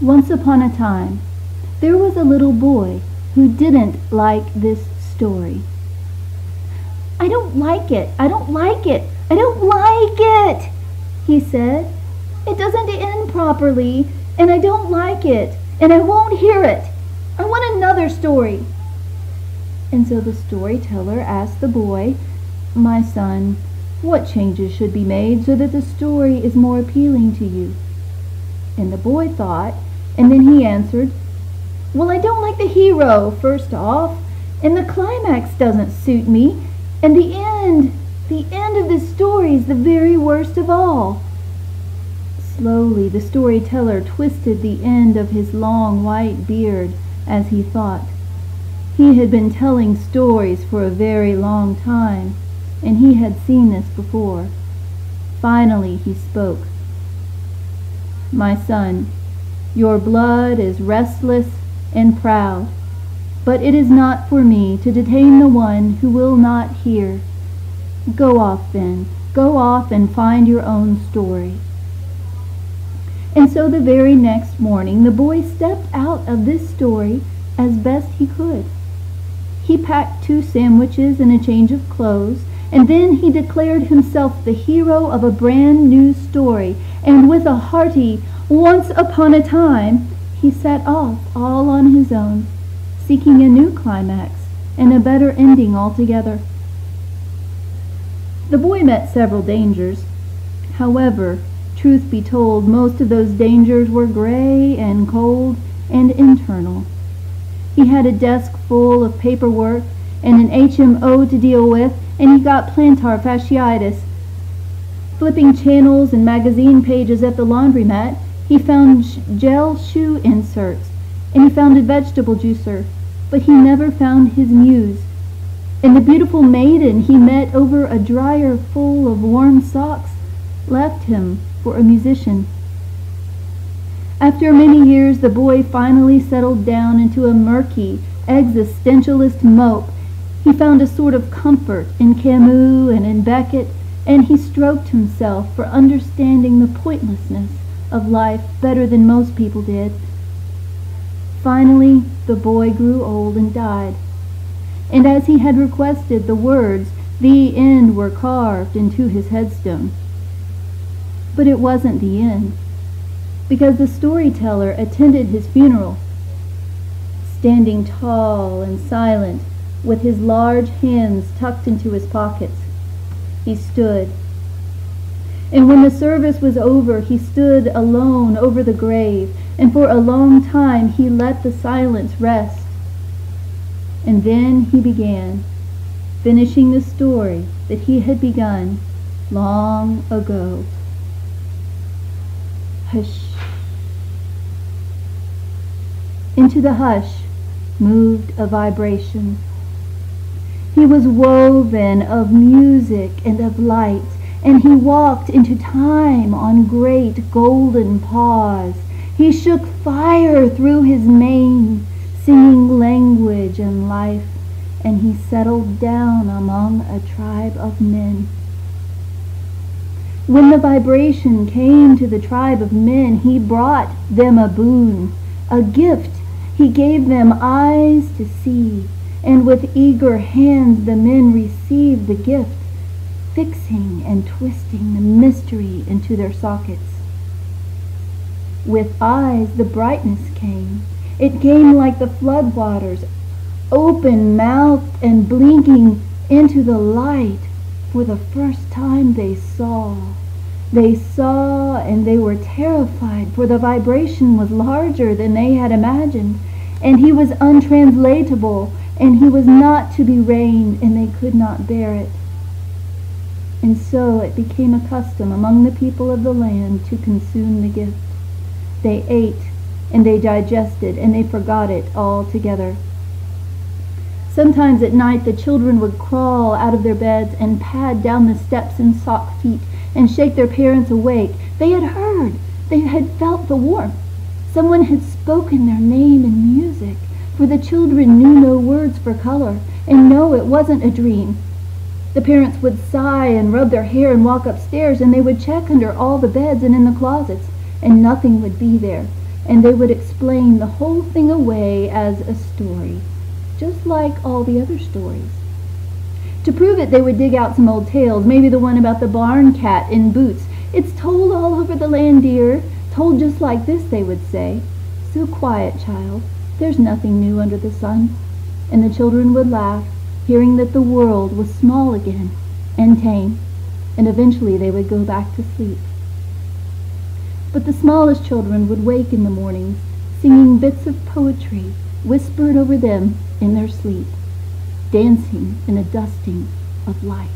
Once upon a time, there was a little boy who didn't like this story. "I don't like it, I don't like it, I don't like it," he said. "It doesn't end properly, and I don't like it, and I won't hear it. I want another story." And so the storyteller asked the boy, "My son, what changes should be made so that the story is more appealing to you?" And the boy thought, and then he answered, "Well, I don't like the hero, first off, and the climax doesn't suit me, and the end of this story is the very worst of all." Slowly the storyteller twisted the end of his long white beard as he thought. He had been telling stories for a very long time, and he had seen this before. Finally he spoke. "My son, your blood is restless and proud, but it is not for me to detain the one who will not hear. Go off then, go off and find your own story." And so the very next morning the boy stepped out of this story as best he could. He packed 2 sandwiches and a change of clothes, and then he declared himself the hero of a brand new story, and with a hearty "Once upon a time," he set off all on his own, seeking a new climax and a better ending altogether. The boy met several dangers. However, truth be told, most of those dangers were gray and cold and internal. He had a desk full of paperwork and an HMO to deal with, and he got plantar fasciitis. Flipping channels and magazine pages at the laundromat, he found gel shoe inserts, and he found a vegetable juicer, but he never found his muse. And the beautiful maiden he met over a dryer full of warm socks left him for a musician. After many years, the boy finally settled down into a murky, existentialist mope. He found a sort of comfort in Camus and in Beckett, and he stroked himself for understanding the pointlessness of life better than most people did. Finally, the boy grew old and died. And as he had requested, the words, "The End," were carved into his headstone. But it wasn't the end, because the storyteller attended his funeral. Standing tall and silent, with his large hands tucked into his pockets, he stood. And when the service was over, he stood alone over the grave, and for a long time he let the silence rest. And then he began, finishing the story that he had begun long ago. Hush. Into the hush moved a vibration. He was woven of music and of light, and he walked into time on great golden paws. He shook fire through his mane, singing language and life, and he settled down among a tribe of men. When the vibration came to the tribe of men, he brought them a boon, a gift. He gave them eyes to see, and with eager hands the men received the gift, fixing and twisting the mystery into their sockets. With eyes the brightness came. It came like the floodwaters, open-mouthed and blinking into the light. For the first time they saw. They saw, and they were terrified, for the vibration was larger than they had imagined, and he was untranslatable, and he was not to be reigned, and they could not bear it. And so it became a custom among the people of the land to consume the gift. They ate, and they digested, and they forgot it altogether. Sometimes at night the children would crawl out of their beds and pad down the steps in sock feet and shake their parents awake. They had heard. They had felt the warmth. Someone had spoken their name in music, for the children knew no words for color, and no, it wasn't a dream. The parents would sigh and rub their hair and walk upstairs, and they would check under all the beds and in the closets, and nothing would be there. and they would explain the whole thing away as a story, just like all the other stories. To prove it, they would dig out some old tales, maybe the one about the barn cat in boots. "It's told all over the land, dear, told just like this," they would say. "So quiet, child, there's nothing new under the sun." And the children would laugh, hearing that the world was small again and tame, and eventually they would go back to sleep. But the smallest children would wake in the mornings, singing bits of poetry whispered over them in their sleep, dancing in a dusting of light.